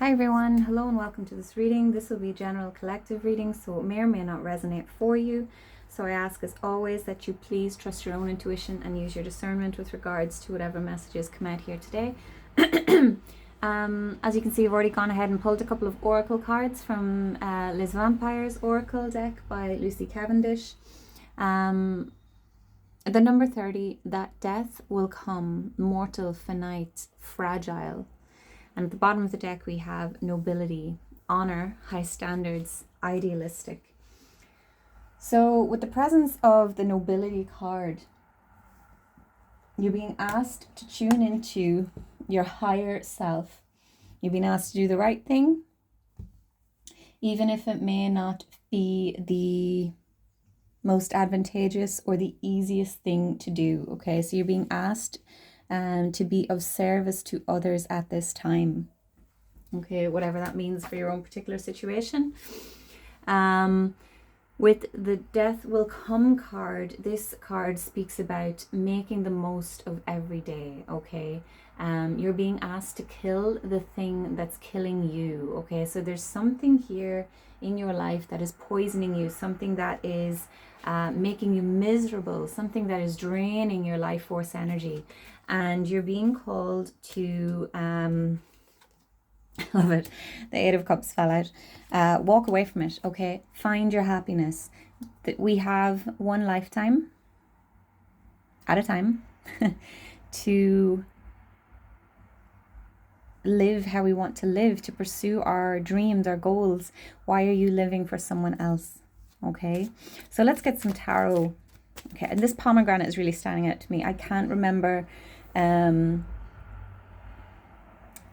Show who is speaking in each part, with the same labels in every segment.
Speaker 1: Hi everyone, hello and welcome to this reading. This will be a general collective reading, so it may or may not resonate for you. So I ask as always that you please trust your own intuition and use your discernment with regards to whatever messages come out here today. As you can see, I've already gone ahead and pulled a couple of oracle cards from Les Vampires Oracle deck by Lucy Cavendish. The number 30, that death will come, mortal, finite, fragile. And at the bottom of the deck, we have nobility, honor, high standards, idealistic. So with the presence of the nobility card, you're being asked to tune into your higher self. You're being asked to do the right thing, even if it may not be the most advantageous or the easiest thing to do. Okay, so you're being asked to be of service to others at this time. Okay, whatever that means for your own particular situation. With the death will come card, this card speaks about making the most of every day. Okay, you're being asked to kill the thing that's killing you. Okay, so there's something here in your life that is poisoning you, something that is making you miserable, something that is draining your life force energy, and you're being called to I love it, the Eight of Cups fell out. Walk away from it. Okay, find your happiness. That we have one lifetime at a time to live how we want to live, to pursue our dreams, our goals. Why are you living for someone else? Okay, so let's get some tarot. Okay, and this pomegranate is really standing out to me. I can't remember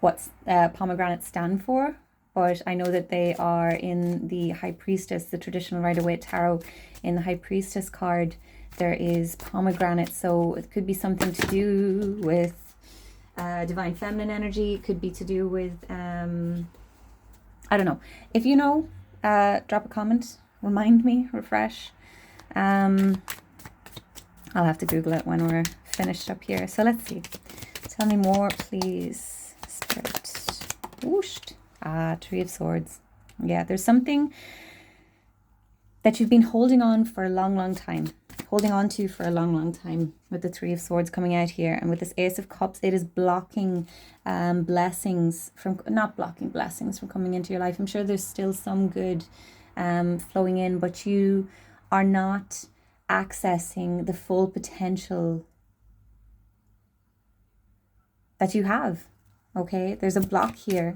Speaker 1: what pomegranates stand for, but I know that they are in the High Priestess, the traditional Rider-Waite Tarot. In the High Priestess card, there is pomegranate, so it could be something to do with divine feminine energy. It could be to do with, I don't know. If you know, drop a comment, remind me, refresh. I'll have to Google it when we're finished up here. So let's see. Tell me more, please. Spirit. Whooshed. Tree of Swords. Yeah, there's something that you've been holding on for a long time. Holding on to for a long time with the Three of Swords coming out here. And with this Ace of Cups, it is blocking blessings from, not blocking blessings from coming into your life. I'm sure there's still some good flowing in, but you are not accessing the full potential that you have. Okay, there's a block here.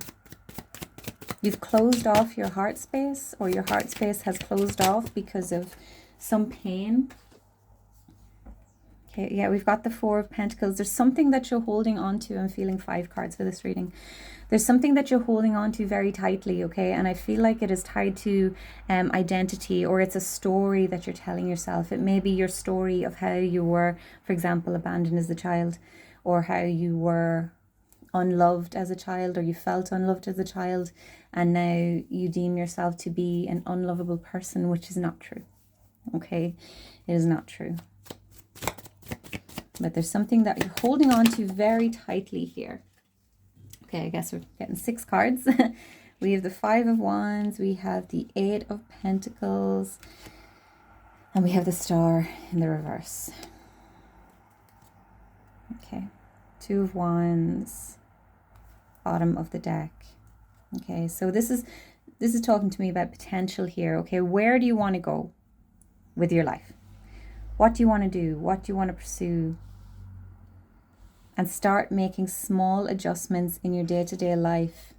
Speaker 1: You've closed off your heart space, or your heart space has closed off because of some pain. Okay, yeah, we've got the Four of Pentacles. There's something that you're holding on to. I'm feeling 5 cards for this reading. There's something that you're holding on to very tightly, okay? And I feel like it is tied to identity, or it's a story that you're telling yourself. It may be your story of how you were, for example, abandoned as a child, or how you were unloved as a child, or you felt unloved as a child, and now you deem yourself to be an unlovable person, which is not true. Okay, it is not true. But there's something that you're holding on to very tightly here. Okay, I guess we're getting 6 cards. We have the 5 of Wands, we have the 8 of Pentacles, and we have the Star in the reverse. Okay, 2 of Wands, bottom of the deck. Okay, so this is talking to me about potential here. Okay, where do you want to go with your life? What do you want to do? What do you want to pursue? And start making small adjustments in your day-to-day life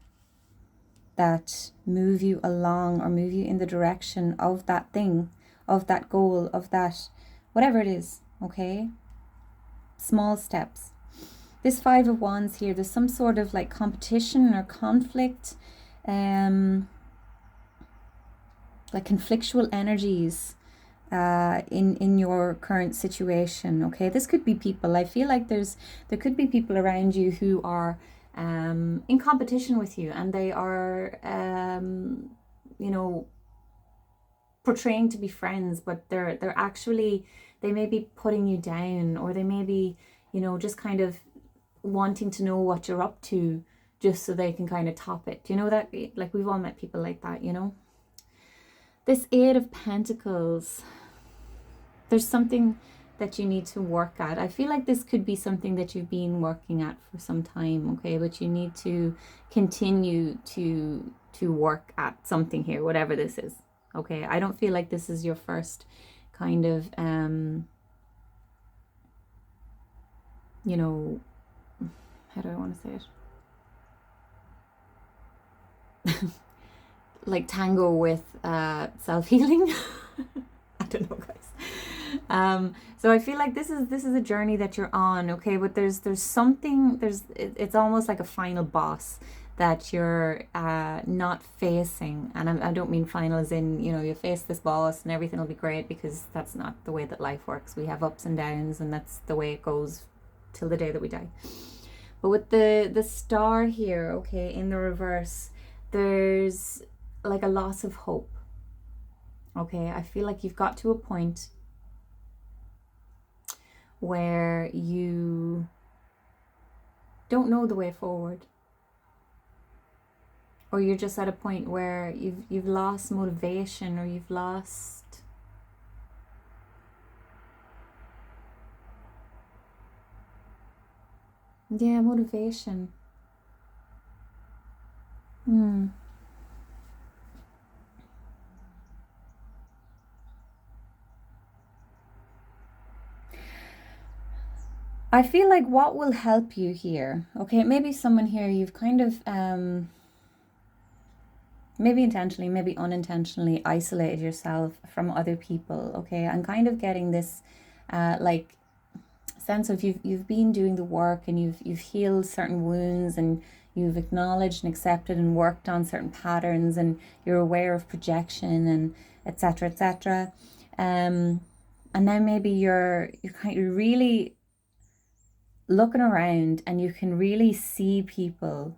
Speaker 1: that move you along, or move you in the direction of that thing, of that goal, of that, whatever it is. Okay, small steps. This 5 of Wands here, there's some sort of like competition or conflict, like conflictual energies in your current situation. Okay, this could be people. I feel like there could be people around you who are in competition with you, and they are you know, portraying to be friends, but they're actually, they may be putting you down, or they may be, you know, just kind of wanting to know what you're up to, just so they can kind of top it. Do you know that? Like, we've all met people like that, you know? This Eight of Pentacles, there's something that you need to work at. I feel like this could be something that you've been working at for some time, okay? But you need to continue to work at something here, whatever this is, okay? I don't feel like this is your first kind of, you know, how do I want to say it? Like tango with self-healing. I don't know, guys. So I feel like this is a journey that you're on, okay? But there's something, it's almost like a final boss that you're not facing. And I don't mean final as in, you know, you face this boss and everything will be great, because that's not the way that life works. We have ups and downs, and that's the way it goes till the day that we die. But with the star here, okay, in the reverse, there's like a loss of hope. Okay, I feel like you've got to a point where you don't know the way forward, or you're just at a point where you've lost motivation, or you've lost motivation. I feel like what will help you here, okay, maybe someone here you've kind of, maybe intentionally, maybe unintentionally isolated yourself from other people, okay, and kind of getting this, like, sense of you've been doing the work, and you've healed certain wounds, and you've acknowledged and accepted and worked on certain patterns, and you're aware of projection, and etc., etc. And now maybe you're kind of really looking around, and you can really see people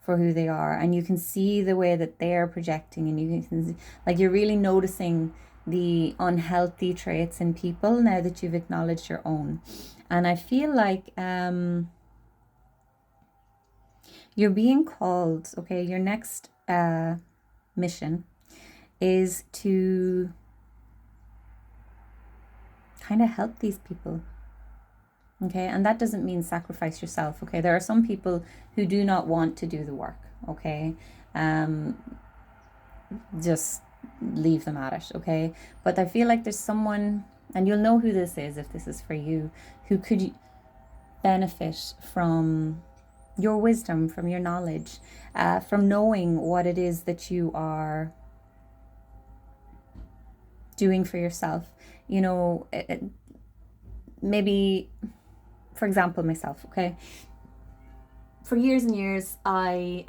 Speaker 1: for who they are, and you can see the way that they're projecting, and you can, like, you're really noticing the unhealthy traits in people now that you've acknowledged your own. And I feel like you're being called, okay, your next mission is to kind of help these people. Okay, and that doesn't mean sacrifice yourself. Okay, there are some people who do not want to do the work. Okay, just leave them at it. Okay, but I feel like there's someone, and you'll know who this is if this is for you, who could benefit from your wisdom, from your knowledge, from knowing what it is that you are doing for yourself. You know, maybe, for example, myself, okay? For years and years, I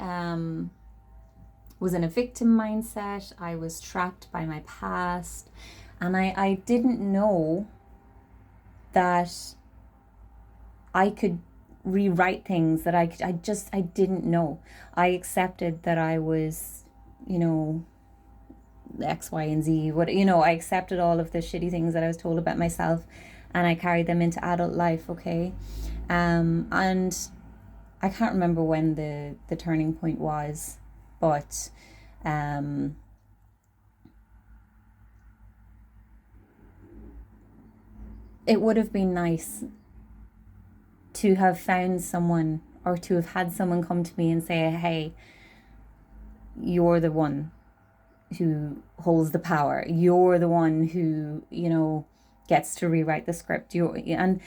Speaker 1: was in a victim mindset. I was trapped by my past, and I didn't know that I could rewrite things, that I didn't know. I accepted that I was, you know, X, Y, and Z. I accepted all of the shitty things that I was told about myself, and I carried them into adult life, okay? And I can't remember when the turning point was, but it would have been nice to have found someone, or to have had someone come to me and say, hey, you're the one who holds the power. You're the one who, you know, gets to rewrite the script. And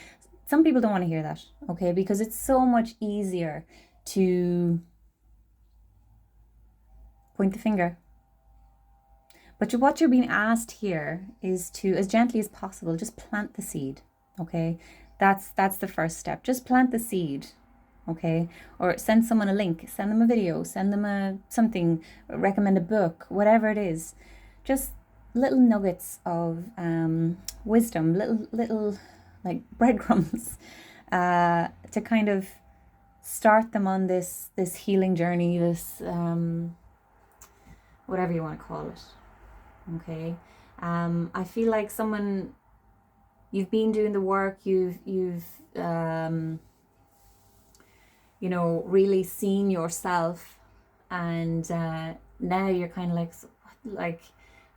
Speaker 1: some people don't want to hear that, okay? Because it's so much easier to point the finger. But what you're being asked here is to, as gently as possible, just plant the seed, okay? That's the first step. Just plant the seed, okay? Or send someone a link, send them a video, send them something, recommend a book, whatever it is. Just little nuggets of wisdom, little like breadcrumbs, to kind of start them on this healing journey, this whatever you want to call it. Okay, I feel like someone, you've been doing the work, you've you know, really seen yourself, and now you're kind of like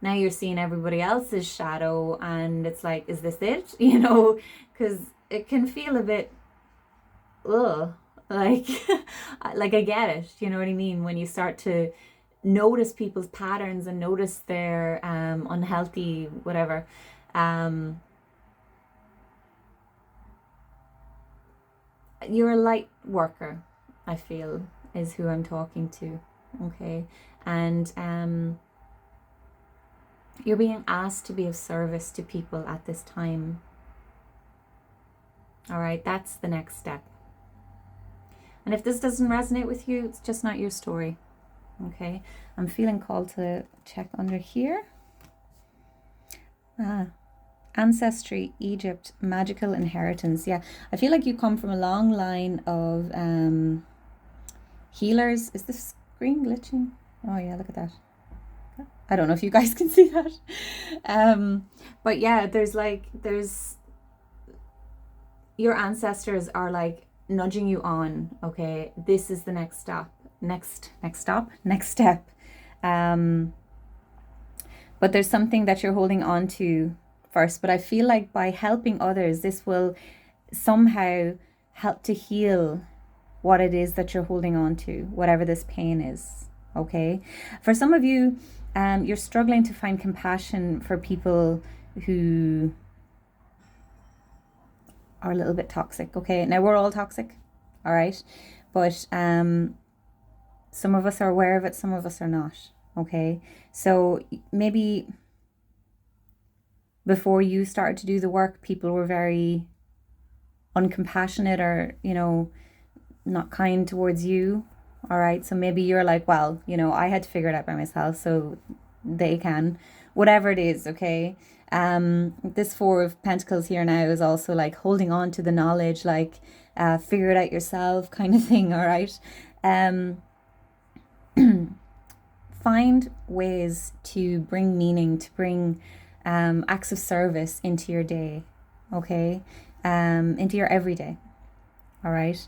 Speaker 1: now you're seeing everybody else's shadow, and it's like, is this it? You know, because it can feel a bit, ugh, like like I get it, you know what I mean, when you start to notice people's patterns and notice their unhealthy whatever. You're a light worker, I feel, is who I'm talking to. Okay. And you're being asked to be of service to people at this time. All right, that's the next step. And if this doesn't resonate with you, it's just not your story. Okay, I'm feeling called to check under here. Ancestry, Egypt, magical inheritance. Yeah, I feel like you come from a long line of healers. Is the screen glitching? Oh yeah, look at that. I don't know if you guys can see that. But yeah, there's your ancestors are like nudging you on. Okay, this is the next stop. Next step. But there's something that you're holding on to first. But I feel like by helping others, this will somehow help to heal what it is that you're holding on to, whatever this pain is. Okay. For some of you, you're struggling to find compassion for people who are a little bit toxic. Okay. Now we're all toxic. All right. But some of us are aware of it, some of us are not. Okay. So maybe before you started to do the work, people were very uncompassionate or, you know, not kind towards you. All right. So maybe you're like, well, you know, I had to figure it out by myself, so they can, whatever it is. Okay. This Four of Pentacles here now is also like holding on to the knowledge, like figure it out yourself kind of thing. All right. Find ways to bring meaning, to bring acts of service into your day, okay, into your everyday. All right.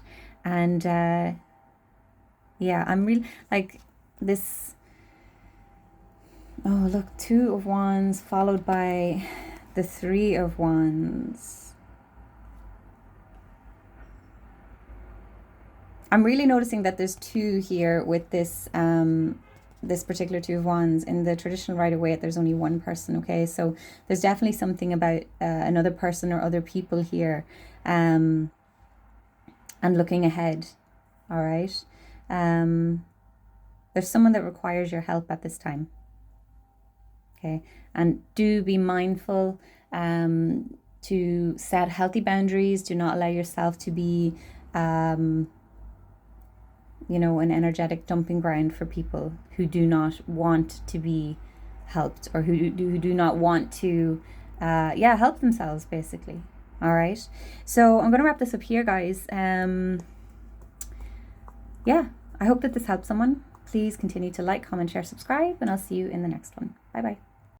Speaker 1: And yeah, I'm really like this. Oh, look, Two of Wands followed by the Three of Wands. I'm really noticing that there's two here with this this particular Two of Wands. In the traditional Rider-Waite, there's only one person. Okay, so there's definitely something about another person or other people here, and looking ahead. All right. There's someone that requires your help at this time. Okay, and do be mindful to set healthy boundaries. Do not allow yourself to be you know, an energetic dumping ground for people who do not want to be helped, or who do not want to help themselves, basically. All right, so I'm gonna wrap this up here, guys. Yeah, I hope that this helps someone. Please continue to like, comment, share, subscribe, and I'll see you in the next one. Bye bye.